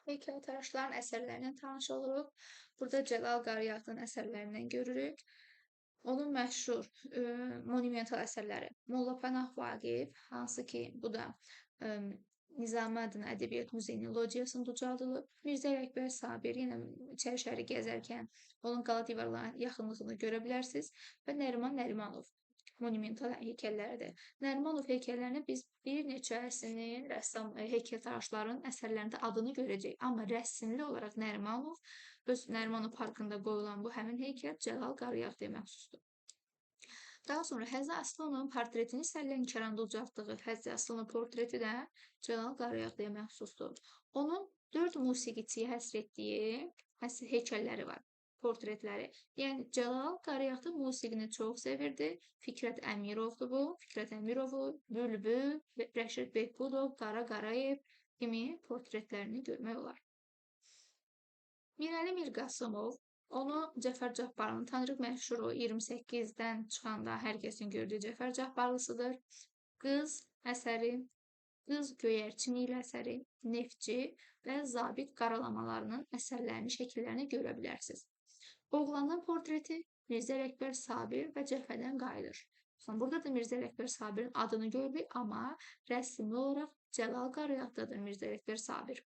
Heykəltaraşların əsərlərindən tanış oluruq. Burada Cəlal Qaryağdın əsərlərindən görürük. Onun məşhur monumental əsərləri Molla Pənah Vaqif, hansı ki, bu da Nizami adına Ədəbiyyat Muzeyinin lociyasında ucaldılıb. Mirzə Ələkbər Sabir, yenə İçərişəhəri gəzərkən onun qala divarlarına yaxınlığını görə bilərsiniz və Nəriman Nərimanov monumental heykəlləridir. Nərimanov heykəllərini biz bir neçəsinin rəssam heykəltaraşların əsərlərində adını görəcəyik. Amma rəsmli olaraq Nərimanov parkında qoyulan bu həmin heykəl Cəlal Qaryağdıya məxsusdur. Daha sonra Həzə Aslınovun portretini isə Lənkəranda ucaltdığı Həzə Aslınov portreti də Cəlal Qaryağdıya məxsusdur. Onun 4 musiqiçiyə həsr etdiyi heykəlləri var, portretləri. Yəni Cəlal Qaryağdı musiqini çox sevirdi. Fikrət Əmirovdur bu. Fikrət Əmirovu, Bülbül, Rəşid Behbudov, Qara Qarayev kimi portretlərini görmək olar. Mirəli Mirqasımov, onu Cəfər Cabbarlını tanırıq, məşhur o 28-dən çıxanda hər kəsin gördüyü Cəfər Cabbarlısıdır. Qız əsəri, Qız Göyərçin əsəri, Neftçi və Zabit qaralamalarının əsərlərini, şəkillərini görə bilərsiniz. Oğlanın portreti Mirzə Ələkbər Sabir və Cəfərdən qayıdır. Burada da Mirzə Ələkbər Sabirin adını gördük, amma rəsmi olaraq Cəlal Qaryağdadır Mirzə Ələkbər Sabir.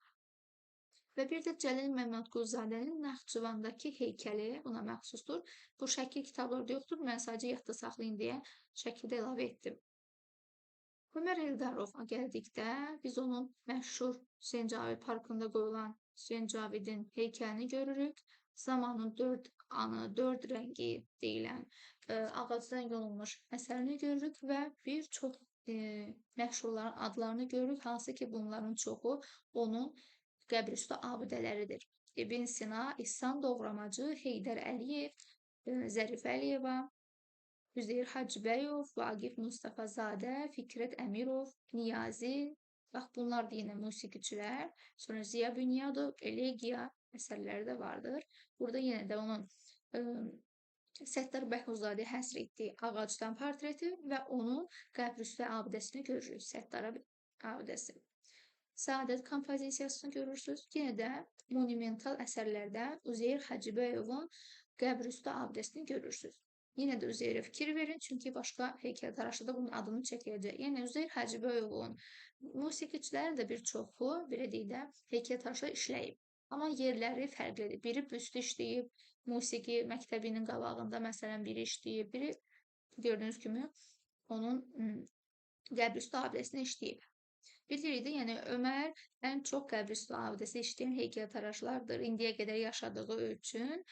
Və bir də Cəlil Məmmədquluzadənin Naxçıvandakı heykəli buna məxsusdur. Bu şəkil kitablarda yoxdur, mən sadəcə yadda saxlayın deyə şəkildə əlavə etdim. Ömər Eldarova gəldikdə biz onun məşhur Hüseyn Cavid parkında qoyulan Hüseyn Cavidin heykəlini görürük. Zamanın 4 anı, 4 rəngi deyilən ağacdan yonulmuş əsərini görürük və bir çox məşhurların adlarını görürük, hansı ki, bunların çoxu onun qəbrüstü abidələridir. İbn Sina, İhsan Doğramacı, Heydər Əliyev, Zərif Əliyeva, Üzeyir Hacıbəyov, Vaqif Mustafazadə, Fikrət Əmirov, Niyazi, bax bunlar da yenə musiqiçilər. Sonra Ziya Bünyadov, Elegiya əsərləri də vardır. Burada yenə də onun Səttar Bəhuzadəyə həsr etdiyi ağacdan portreti və onun qəbrüstü abidəsini görürük. Səttar abidəsi. Səadət kompozisiyasını görürsünüz. Yenə də monumental əsərlərdə Üzeyir Hacıbəyovun qəbrüstü abidəsini görürsünüz. Yenə də Üzeyirə fikir verin, çünki başqa heykəltaraşı da bunun adını çəkəcək. Yəni Üzeyir Hacıbəyovun musiqiçiləri də bir çoxu, belə deyək də, heykəltaraşlar işləyib. Amma yerləri fərqlidir. Biri büstü işləyib, musiqi məktəbinin qabağında məsələn biri işləyib, biri gördüyünüz kimi onun qəbrüstü abidəsini işləyib. Bilirik də, yəni Ömər ən çox qəbrüstü abidəsi işləyən heykəltaraşlardır. İndiyə qədər yaşadığı üçün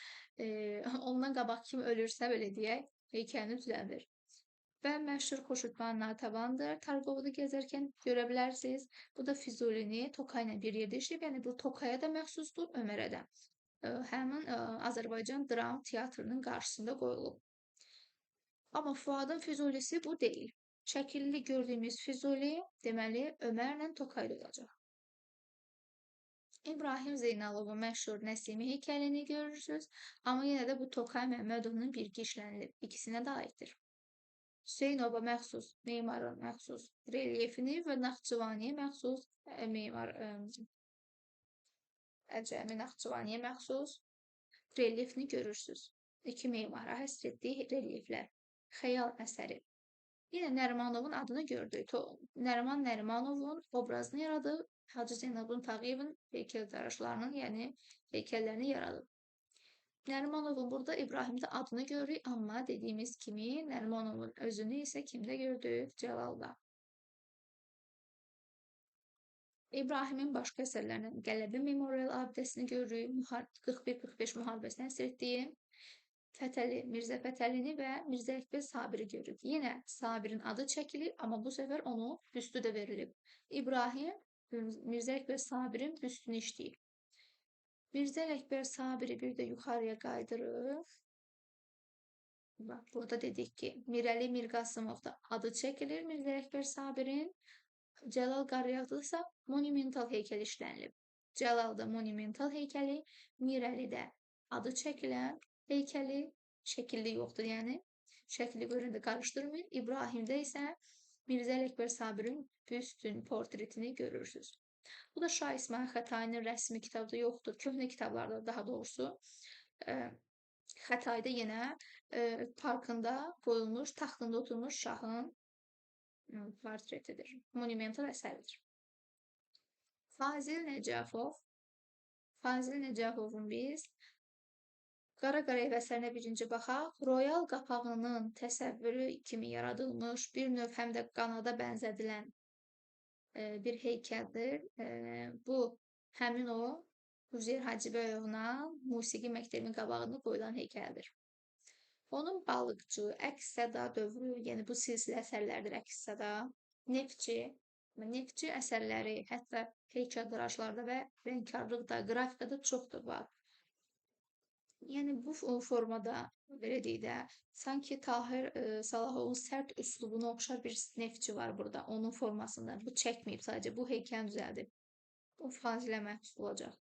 ondan qabaq kim ölürsə, belə deyək, heykəlini düzəldir. Və məşhur Xoşutban Natəvandır. Targovda gəzərkən görə bilərsiniz. Bu da Füzulini Toka ilə bir yerdə işləyib. Yəni bu Tokaya da məxsusdur, Ömərə də. Həmin Azərbaycan Dram Teatrının qarşısında qoyulub. Amma Fuadın Füzulisi bu deyil. Şəkilli gördüyümüz Füzuli, deməli, Ömərlə Tokaylı olacaq. İbrahim Zeynalovun məşhur Nəsimi heykəlini görürsünüz, amma yenə də bu Tokay Məmmədovun birgə işlənilib, ikisinə də aiddir. Hüseynova məxsus, memara məxsus relyefini və Naxçıvaniyə məxsus Əcəmi Naxçıvaniyə məxsus relyefini görürsünüz. İki memara həsr etdiyi relyeflər. Xəyal əsəri. Yenə Nərimanovun adını gördük. Nəriman Nərimanovun obrazını yaradıb, Hacı Zeynalabdin Tağıyevin heykəltaraşlarının, yəni heykəllərini yaradıb. Nərimanovun burada İbrahimdə adını görürük, amma dediyimiz kimi Nərimanovun özünü isə kimdə gördük? Cəlalda. İbrahimin başqa əsərlərindən Qələbə Memorial abidəsini görürük, 41-45 müharibəsinə həsr etdiyi. Fətəli, Mirzə Fətəlini və Mirzə Ələkbər Sabiri görürük. Yenə Sabirin adı çəkilir, amma bu səfər onun büstü də verilib. İbrahim Mirzə Ələkbər Sabirin büstünü işləyib. Mirzə Ələkbər Sabiri bir də yuxarıya qaydırıb. Bax, burada dedik ki, Mirəli Mirqasımovda adı çəkilir Mirzə Ələkbər Sabirin. Cəlal Qaryağdıda isə monumental heykəl işlənilib. Cəlalda monumental heykəli, Mirəlidə adı çəkilən heykəli, şəkilli yoxdur, yəni şəkli görəndə qarışdırmayın. İbrahimdə isə Mirzə Ələkbər Sabirin büstün portretini görürsünüz. Bu da Şah İsmayıl Xətainin rəsmi kitabda yoxdur. Köhnə kitablarda daha doğrusu e, Xətayda yenə parkında qoyulmuş, taxtında oturmuş şahın portretidir. Monumental əsəridir. Fazil Nəcəfov. Fazil Nəcəfovun biz Qara Qarayev əsərinə birinci baxaq. Royal qapağının təsəvvürü kimi yaradılmış, bir növ həm də qanada bənzədilən bir heykəldir. Bu həmin o Üzeyir Hacıbəyovla musiqi məktəbinin qabağında qoyulan heykəldir. Onun balıqçı, əks-səda dövrü, yəni bu silsilə əsərlərdir əks-səda, neftçi əsərləri, hətta heykəltaraşlarda və rəngkarlıqda, qrafikada çoxdur var. Yəni bu formada belə deyək də, sanki Tahir Salahovun sərt üslubuna oxşar bir neftçi var burada, onun formasında. Bu çəkməyib sadəcə, bu heykəlini düzəldib. Bu Fazilə məxsus olacaq.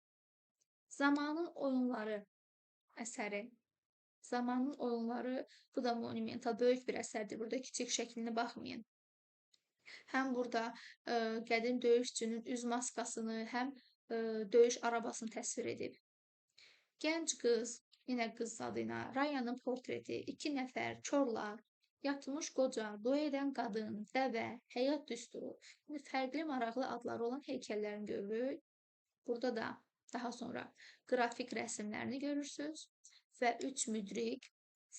Zamanın oyunları əsəri. Zamanın oyunları, bu da monumental, böyük bir əsərdir. Burada kiçik şəklinə baxmayın. Həm burada qədim döyüşçünün üz maskasını, həm döyüş arabasını təsvir edib. Gənc qız, yenə qız adıyla, Rayanın portreti, 2 nəfər, korlar, yatmış qoca, dua edən qadın, dəvə, həyat düsturu, fərqli maraqlı adları olan heykəllərini görürük. Burada da daha sonra qrafik rəsmlərini görürsünüz və 3 müdrik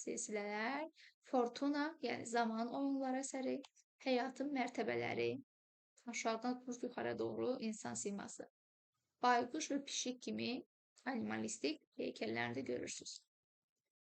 silsilələr, Fortuna, yəni zaman oyunları əsəri, həyatın mərtəbələri, aşağıdan yuxarı doğru insan siması, bayquş və pişik kimi animalistik heykəllərini də görürsünüz.